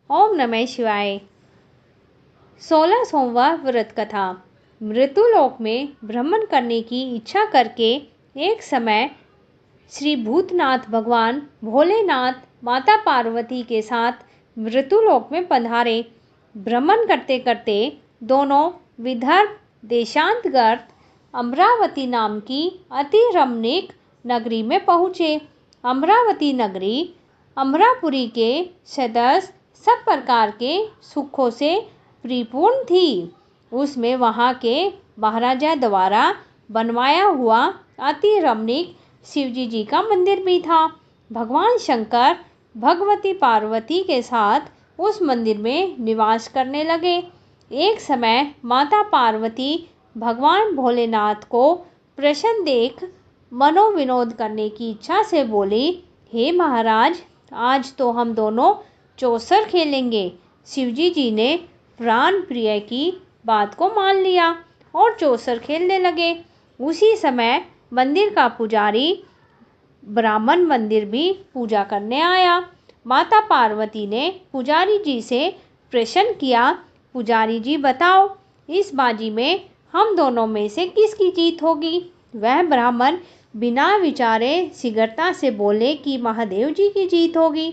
ओम नमः शिवाय। 16 सोमवार व्रत कथा। मृत्युलोक में भ्रमण करने की इच्छा करके एक समय श्री भूतनाथ भगवान भोलेनाथ माता पार्वती के साथ मृत्युलोक में पधारे। भ्रमण करते करते दोनों विदर्भ देशांतर्गत अमरावती नाम की अति रमणीक नगरी में पहुँचे। अमरावती नगरी अमरापुरी के सदस्य सब प्रकार के सुखों से परिपूर्ण थी। उसमें वहाँ के महाराजा द्वारा बनवाया हुआ अति रमणीक शिवजी जी का मंदिर भी था। भगवान शंकर भगवती पार्वती के साथ उस मंदिर में निवास करने लगे। एक समय माता पार्वती भगवान भोलेनाथ को प्रसन्न देख मनोविनोद करने की इच्छा से बोली, हे महाराज, आज तो हम दोनों चौसर खेलेंगे। शिवजी जी ने प्राण प्रिय की बात को मान लिया और चौसर खेलने लगे। उसी समय मंदिर का पुजारी ब्राह्मण मंदिर भी पूजा करने आया। माता पार्वती ने पुजारी जी से प्रश्न किया, पुजारी जी बताओ, इस बाजी में हम दोनों में से किसकी जीत होगी? वह ब्राह्मण बिना विचारे शीघ्रता से बोले कि महादेव जी की जीत होगी।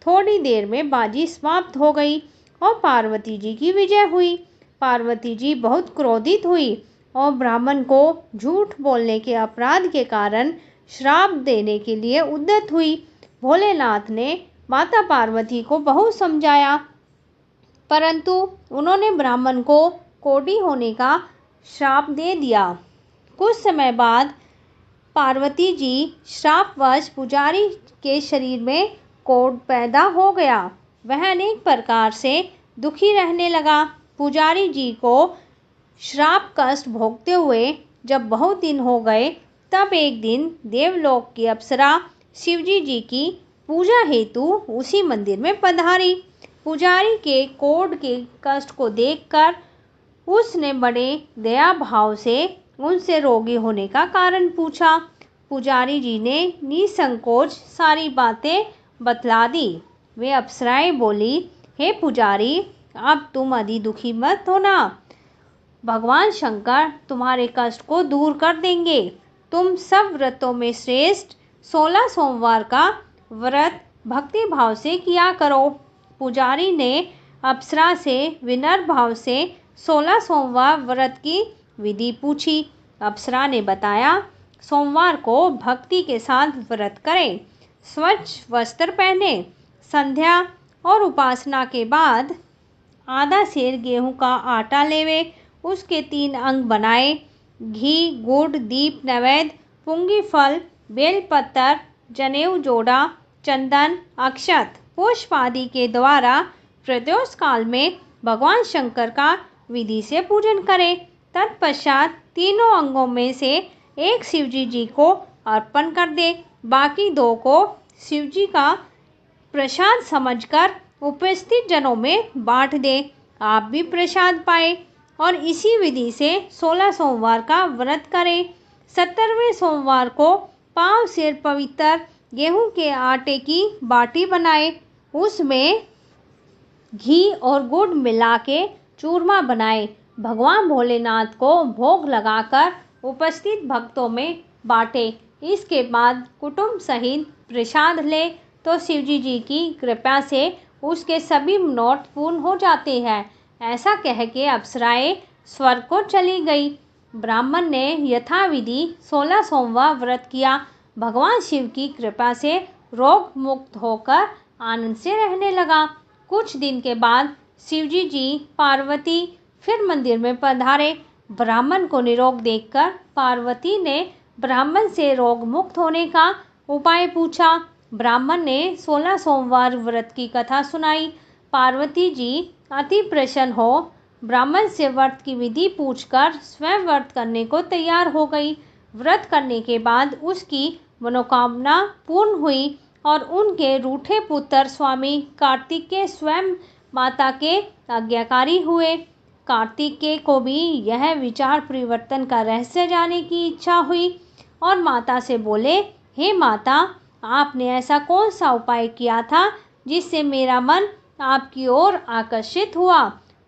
थोड़ी देर में बाजी समाप्त हो गई और पार्वती जी की विजय हुई। पार्वती जी बहुत क्रोधित हुई और ब्राह्मण को झूठ बोलने के अपराध के कारण श्राप देने के लिए उद्यत हुई। भोलेनाथ ने माता पार्वती को बहुत समझाया, परंतु उन्होंने ब्राह्मण को कोढ़ी होने का श्राप दे दिया। कुछ समय बाद पार्वती जी श्रापवश पुजारी के शरीर में कोढ़ पैदा हो गया। वह अनेक प्रकार से दुखी रहने लगा। पुजारी जी को श्राप कष्ट भोगते हुए जब बहुत दिन हो गए, तब एक दिन देवलोक की अप्सरा शिवजी जी की पूजा हेतु उसी मंदिर में पधारी। पुजारी के कोढ़ के कष्ट को देखकर उसने बड़े दया भाव से उनसे रोगी होने का कारण पूछा। पुजारी जी ने निसंकोच सारी बातें बतला दी। वे अप्सराएं बोली, हे पुजारी, अब तुम अधिक दुखी मत होना। भगवान शंकर तुम्हारे कष्ट को दूर कर देंगे। तुम सब व्रतों में श्रेष्ठ 16 सोमवार का व्रत भक्ति भाव से किया करो। पुजारी ने अप्सरा से विनम्र भाव से 16 सोमवार व्रत की विधि पूछी। अप्सरा ने बताया, सोमवार को भक्ति के साथ व्रत करें, स्वच्छ वस्त्र पहने, संध्या और उपासना के बाद आधा सेर गेहूं का आटा लेवे, उसके 3 अंग बनाए, घी, गुड़, दीप, नैवेद्य, पुंगी फल, बेलपत्र, जनेऊ जोड़ा, चंदन, अक्षत, पुष्प आदि के द्वारा प्रदोष काल में भगवान शंकर का विधि से पूजन करें। तत्पश्चात तीनों अंगों में से एक शिवजी जी को अर्पण कर दे, बाकी 2 को शिवजी का प्रसाद समझकर उपस्थित जनों में बांट दे। आप भी प्रसाद पाए और इसी विधि से 16 सोमवार का व्रत करें। 17वें सोमवार को पाव सेर पवित्र गेहूं के आटे की बाटी बनाए, उसमें घी और गुड़ मिला के चूरमा बनाए, भगवान भोलेनाथ को भोग लगाकर उपस्थित भक्तों में बांटे। इसके बाद कुटुंब सहित प्रसाद ले तो शिवजी जी की कृपा से उसके सभी मनोरथ पूर्ण हो जाते हैं। ऐसा कह के अप्सराएं स्वर्ग को चली गई। ब्राह्मण ने यथाविधि 16 सोमवार व्रत किया। भगवान शिव की कृपा से रोग मुक्त होकर आनंद से रहने लगा। कुछ दिन के बाद शिवजी जी पार्वती फिर मंदिर में पधारे। ब्राह्मण को निरोग देखकर पार्वती ने ब्राह्मण से रोग मुक्त होने का उपाय पूछा। ब्राह्मण ने 16 सोमवार व्रत की कथा सुनाई। पार्वती जी अति प्रसन्न हो ब्राह्मण से व्रत की विधि पूछकर स्वयं व्रत करने को तैयार हो गई। व्रत करने के बाद उसकी मनोकामना पूर्ण हुई और उनके रूठे पुत्र स्वामी कार्तिकेय स्वयं माता के आज्ञाकारी हुए। कार्तिकेय को भी यह विचार परिवर्तन का रहस्य जानने की इच्छा हुई और माता से बोले, हे माता, आपने ऐसा कौन सा उपाय किया था जिससे मेरा मन आपकी ओर आकर्षित हुआ।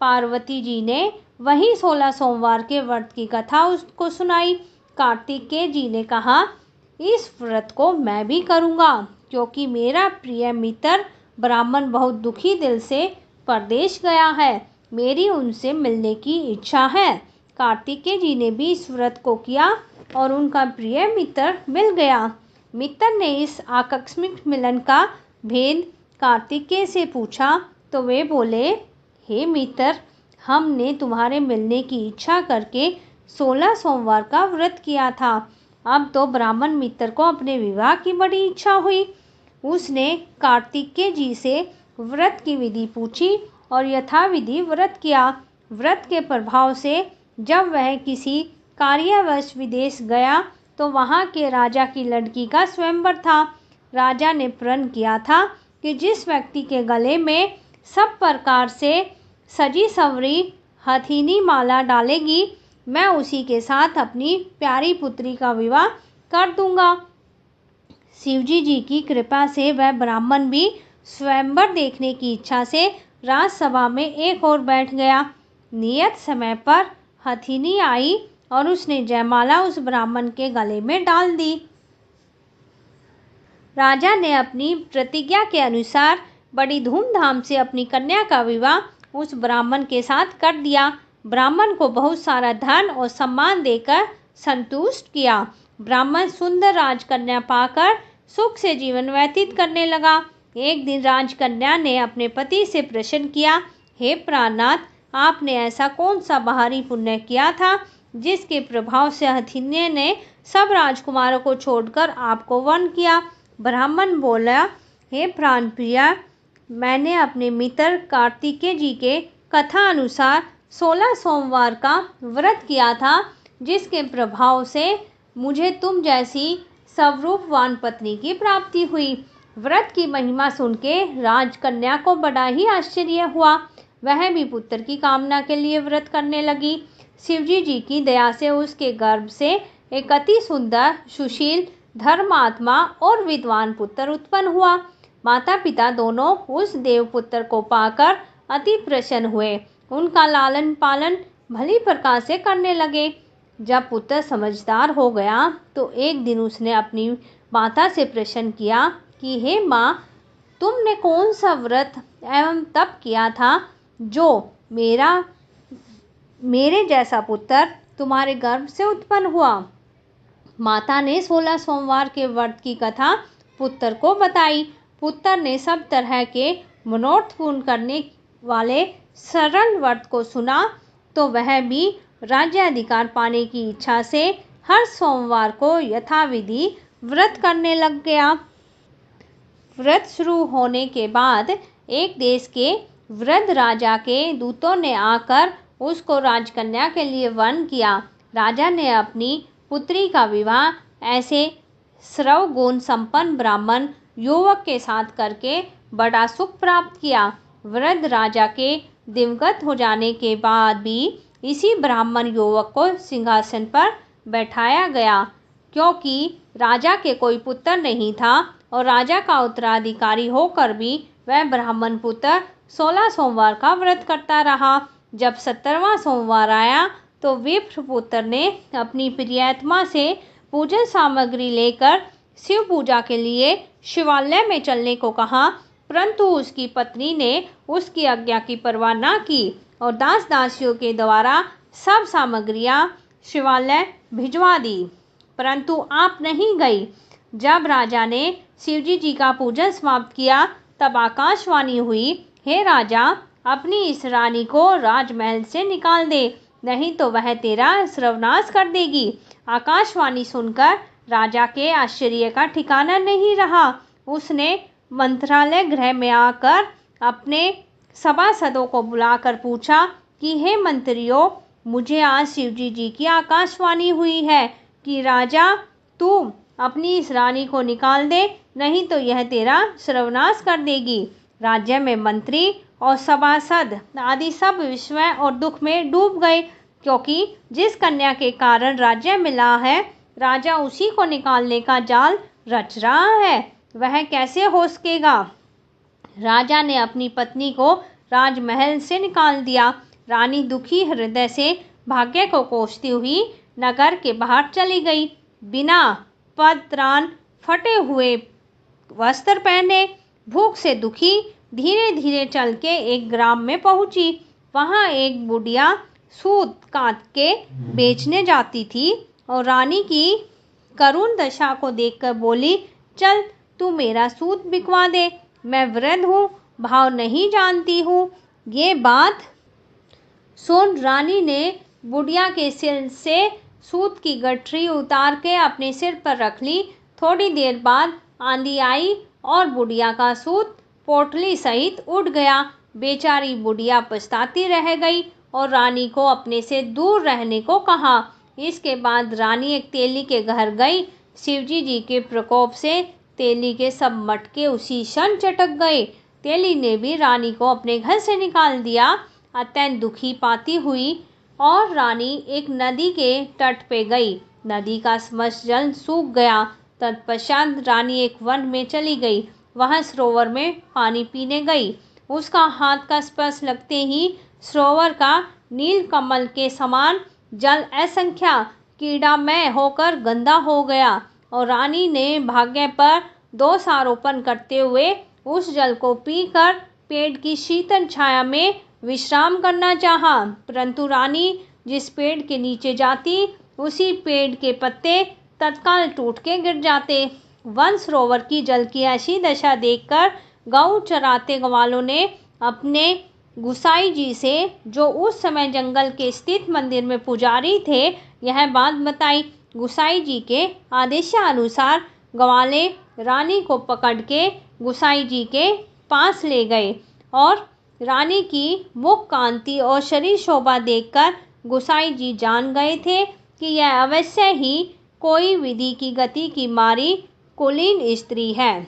पार्वती जी ने वही 16 सोमवार के व्रत की कथा उसको सुनाई। कार्तिकेय जी ने कहा, इस व्रत को मैं भी करूँगा, क्योंकि मेरा प्रिय मित्र ब्राह्मण बहुत दुखी दिल से परदेश गया है। मेरी उनसे मिलने की इच्छा है। कार्तिकेय जी ने भी इस व्रत को किया और उनका प्रिय मित्र मिल गया। मित्र ने इस आकस्मिक मिलन का भेद कार्तिकेय से पूछा तो वे बोले, हे मित्र, हमने तुम्हारे मिलने की इच्छा करके 16 सोमवार का व्रत किया था। अब तो ब्राह्मण मित्र को अपने विवाह की बड़ी इच्छा हुई। उसने कार्तिकेय जी से व्रत की विधि पूछी और यथाविधि व्रत किया। व्रत के प्रभाव से जब वह किसी कार्यवश विदेश गया तो वहाँ के राजा की लड़की का स्वयंवर था। राजा ने प्रण किया था कि जिस व्यक्ति के गले में सब प्रकार से सजी संवरी हथीनी माला डालेगी, मैं उसी के साथ अपनी प्यारी पुत्री का विवाह कर दूंगा। शिवजी जी की कृपा से वह ब्राह्मण भी स्वयंवर देखने की इच्छा से राजसभा में एक ओर बैठ गया। नियत समय पर हथिनी आई और उसने जयमाला उस ब्राह्मण के गले में डाल दी। राजा ने अपनी प्रतिज्ञा के अनुसार बड़ी धूमधाम से अपनी कन्या का विवाह उस ब्राह्मण के साथ कर दिया। ब्राह्मण को बहुत सारा धन और सम्मान देकर संतुष्ट किया। ब्राह्मण सुंदर राजकन्या पाकर सुख से जीवन व्यतीत करने लगा। एक दिन राजकन्या ने अपने पति से प्रश्न किया, हे प्राणनाथ, आपने ऐसा कौन सा बाहरी पुण्य किया था जिसके प्रभाव से हथिनी ने सब राजकुमारों को छोड़कर आपको वर्ण किया? ब्राह्मण बोला, हे प्राणप्रिया, मैंने अपने मित्र कार्तिकेय जी के कथा अनुसार 16 सोमवार का व्रत किया था, जिसके प्रभाव से मुझे तुम जैसी सर्वरूपवान पत्नी की प्राप्ति हुई। व्रत की महिमा सुन के राजकन्या को बड़ा ही आश्चर्य हुआ। वह भी पुत्र की कामना के लिए व्रत करने लगी। शिवजी जी की दया से उसके गर्भ से एक अति सुंदर, सुशील, धर्मात्मा और विद्वान पुत्र उत्पन्न हुआ। माता पिता दोनों उस देवपुत्र को पाकर अति प्रसन्न हुए। उनका लालन पालन भली प्रकार से करने लगे। जब पुत्र समझदार हो गया तो एक दिन उसने अपनी माता से प्रश्न किया कि हे माँ, तुमने कौन सा व्रत एवं तप किया था जो मेरे जैसा पुत्र तुम्हारे गर्भ से उत्पन्न हुआ? माता ने 16 सोमवार के व्रत की कथा पुत्र को बताई। पुत्र ने सब तरह के मनोरथ पूर्ण करने वाले सरल व्रत को सुना तो वह भी राज्याधिकार पाने की इच्छा से हर सोमवार को यथाविधि व्रत करने लग गया। व्रत शुरू होने के बाद एक देश के वृद्ध राजा के दूतों ने आकर उसको राजकन्या के लिए वर्ण किया। राजा ने अपनी पुत्री का विवाह ऐसे सर्वगुण संपन्न ब्राह्मण युवक के साथ करके बड़ा सुख प्राप्त किया। वृद्ध राजा के दिवंगत हो जाने के बाद भी इसी ब्राह्मण युवक को सिंहासन पर बैठाया गया, क्योंकि राजा के कोई पुत्र नहीं था और राजा का उत्तराधिकारी होकर भी वह ब्राह्मण पुत्र 16 सोमवार का व्रत करता रहा। जब 17वां सोमवार आया तो विप्र पुत्र ने अपनी प्रियतमा से पूजन सामग्री लेकर शिव पूजा के लिए शिवालय में चलने को कहा, परंतु उसकी पत्नी ने उसकी आज्ञा की परवाह न की और दास दासियों के द्वारा सब सामग्रियां शिवालय भिजवा दी, परंतु आप नहीं गई। जब राजा ने शिवजी जी का पूजन समाप्त किया तब आकाशवाणी हुई, हे राजा, अपनी इस रानी को राजमहल से निकाल दे, नहीं तो वह तेरा सर्वनाश कर देगी। आकाशवाणी सुनकर राजा के आश्चर्य का ठिकाना नहीं रहा। उसने मंत्रालय गृह में आकर अपने सभासदों को बुलाकर पूछा कि हे मंत्रियों, मुझे आज शिवजी जी की आकाशवाणी हुई है कि राजा, तू अपनी इस रानी को निकाल दे, नहीं तो यह तेरा सर्वनाश कर देगी। राज्य में मंत्री और सभासद आदि सब विस्मय और दुख में डूब गए, क्योंकि जिस कन्या के कारण राज्य मिला है, राजा उसी को निकालने का जाल रच रहा है, वह कैसे हो सकेगा। राजा ने अपनी पत्नी को राजमहल से निकाल दिया। रानी दुखी हृदय से भाग्य को कोसती हुई नगर के बाहर चली गई। बिना पदरान, फटे हुए वस्त्र पहने, भूख से दुखी, धीरे धीरे चल के एक ग्राम में पहुंची। वहां एक बुढ़िया सूत काट के बेचने जाती थी और रानी की करुण दशा को देखकर बोली, चल तू मेरा सूत बिकवा दे, मैं वृद्ध हूँ, भाव नहीं जानती हूँ। ये बात सुन रानी ने बुढ़िया के सिर से सूत की गठरी उतार के अपने सिर पर रख ली। थोड़ी देर बाद आंधी आई और बुढ़िया का सूत पोटली सहित उड़ गया। बेचारी बुढ़िया पछताती रह गई और रानी को अपने से दूर रहने को कहा। इसके बाद रानी एक तेली के घर गई। शिवजी जी के प्रकोप से तेली के सब मटके उसी क्षण चटक गए। तेली ने भी रानी को अपने घर से निकाल दिया। अत्यंत दुखी पाती हुई और रानी एक नदी के तट पे गई। नदी का समस्त जल सूख गया। तत्पश्चात रानी एक वन में चली गई। वह सरोवर में पानी पीने गई। उसका हाथ का स्पर्श लगते ही सरोवर का नील कमल के समान जल असंख्य कीड़ामय होकर गंदा हो गया और रानी ने भाग्य पर दोष आरोपण करते हुए उस जल को पीकर पेड़ की शीतल छाया में विश्राम करना चाहा। परंतु रानी जिस पेड़ के नीचे जाती, उसी पेड़ के पत्ते तत्काल टूट के गिर जाते। वन सरोवर की जल की ऐसी दशा देखकर गौ चराते ग्वालों ने अपने गुसाई जी से, जो उस समय जंगल के स्थित मंदिर में पुजारी थे, यह बात बताई। गुसाई जी के आदेशानुसार ग्वाले रानी को पकड़ के गुसाई जी के पास ले गए और रानी की मुख कांति और शरीर शोभा देखकर गुसाई जी जान गए थे कि यह अवश्य ही कोई विधि की गति की मारी कुलीन स्त्री है।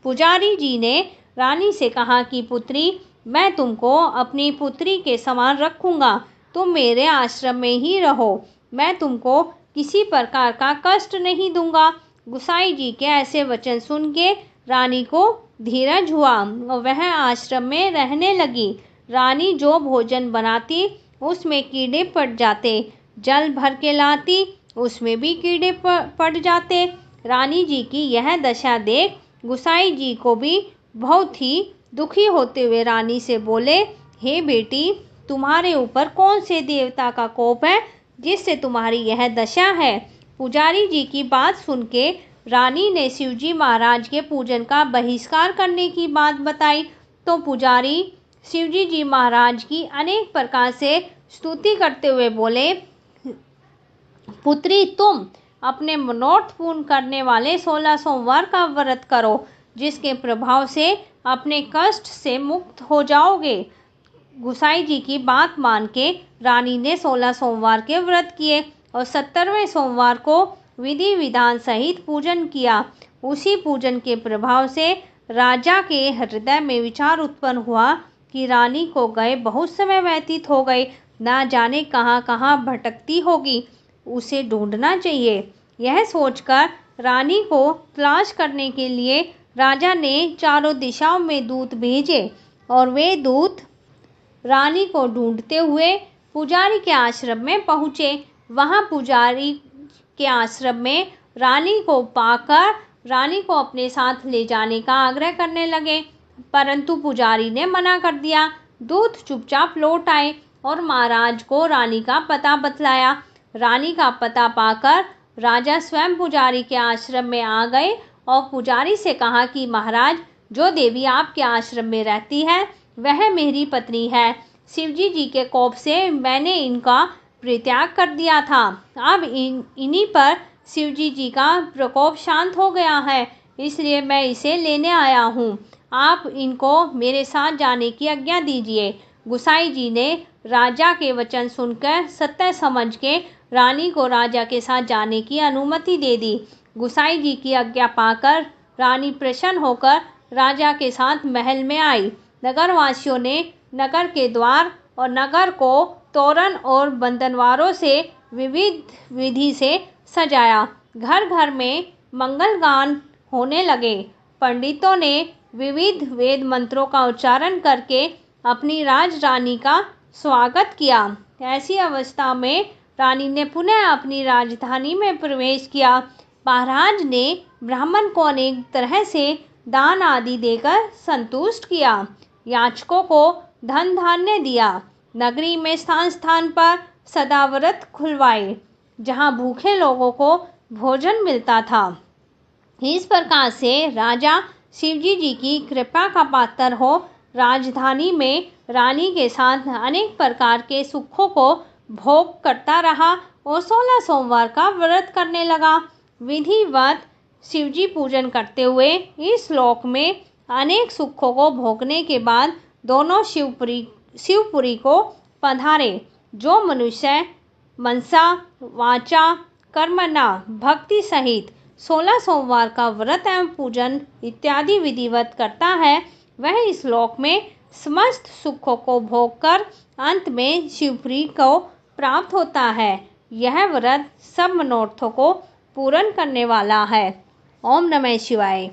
पुजारी जी ने रानी से कहा कि पुत्री, मैं तुमको अपनी पुत्री के समान रखूंगा, तुम मेरे आश्रम में ही रहो, मैं तुमको किसी प्रकार का कष्ट नहीं दूंगा। गुसाई जी के ऐसे वचन सुन के रानी को धीरज हुआ और वह आश्रम में रहने लगी। रानी जो भोजन बनाती उसमें कीड़े पड़ जाते, जल भर के लाती उसमें भी कीड़े पड़ जाते। रानी जी की यह दशा देख गुसाई जी को भी बहुत ही दुखी होते हुए रानी से बोले, हे बेटी, तुम्हारे ऊपर कौन से देवता का कोप है जिससे तुम्हारी यह दशा है। पुजारी जी की बात सुन के रानी ने शिवजी महाराज के पूजन का बहिष्कार करने की बात बताई तो पुजारी शिवजी जी महाराज की अनेक प्रकार से स्तुति करते हुए बोले, पुत्री, तुम अपने मनोरथ पूर्ण करने वाले 16 सोमवार का व्रत करो, जिसके प्रभाव से अपने कष्ट से मुक्त हो जाओगे। गुसाई जी की बात मान के रानी ने 16 सोमवार के व्रत किए और 17वें सोमवार को विधि विधान सहित पूजन किया। उसी पूजन के प्रभाव से राजा के हृदय में विचार उत्पन्न हुआ कि रानी को गए बहुत समय व्यतीत हो गए, ना जाने कहाँ कहाँ भटकती होगी, उसे ढूंढना चाहिए। यह सोचकर रानी को तलाश करने के लिए राजा ने चारों दिशाओं में दूत भेजे और वे दूत रानी को ढूंढते हुए पुजारी के आश्रम में पहुँचे। वहाँ पुजारी के आश्रम में रानी को पाकर रानी को अपने साथ ले जाने का आग्रह करने लगे, परंतु पुजारी ने मना कर दिया। दूत चुपचाप लौट आए और महाराज को रानी का पता बतलाया। रानी का पता पाकर राजा स्वयं पुजारी के आश्रम में आ गए और पुजारी से कहा कि महाराज, जो देवी आपके आश्रम में रहती है वह मेरी पत्नी है। शिवजी जी के कोप से मैंने इनका परित्याग कर दिया था। अब इन्हीं पर शिवजी जी का प्रकोप शांत हो गया है, इसलिए मैं इसे लेने आया हूँ। आप इनको मेरे साथ जाने की आज्ञा दीजिए। गुसाई जी ने राजा के वचन सुनकर सत्य समझ के रानी को राजा के साथ जाने की अनुमति दे दी। गुसाई जी की आज्ञा पाकर रानी प्रसन्न होकर राजा के साथ महल में आई। नगरवासियों ने नगर के द्वार और नगर को तोरण और बंधनवारों से विविध विधि से सजाया। घर घर में मंगल गान होने लगे। पंडितों ने विविध वेद मंत्रों का उच्चारण करके अपनी राजरानी का स्वागत किया। ऐसी अवस्था में रानी ने पुनः अपनी राजधानी में प्रवेश किया। महाराज ने ब्राह्मण को अनेक तरह से दान आदि देकर संतुष्ट किया। याचकों को धन धान्य दिया। नगरी में स्थान स्थान पर सदाव्रत खुलवाए, जहाँ भूखे लोगों को भोजन मिलता था। इस प्रकार से राजा शिवजी जी की कृपा का पात्र हो राजधानी में रानी के साथ अनेक प्रकार के सुखों को भोग करता रहा और 16 सोमवार का व्रत करने लगा। विधिवत शिवजी पूजन करते हुए इस लोक में अनेक सुखों को भोगने के बाद दोनों शिवपुरी को पधारे। जो मनुष्य मनसा वाचा कर्मणा भक्ति सहित 16 सोमवार का व्रत एवं पूजन इत्यादि विधिवत करता है, वह इस लोक में समस्त सुखों को भोग कर अंत में शिवपुरी को प्राप्त होता है। यह व्रत सब मनोरथों को पूर्ण करने वाला है। ओम नमः शिवाय।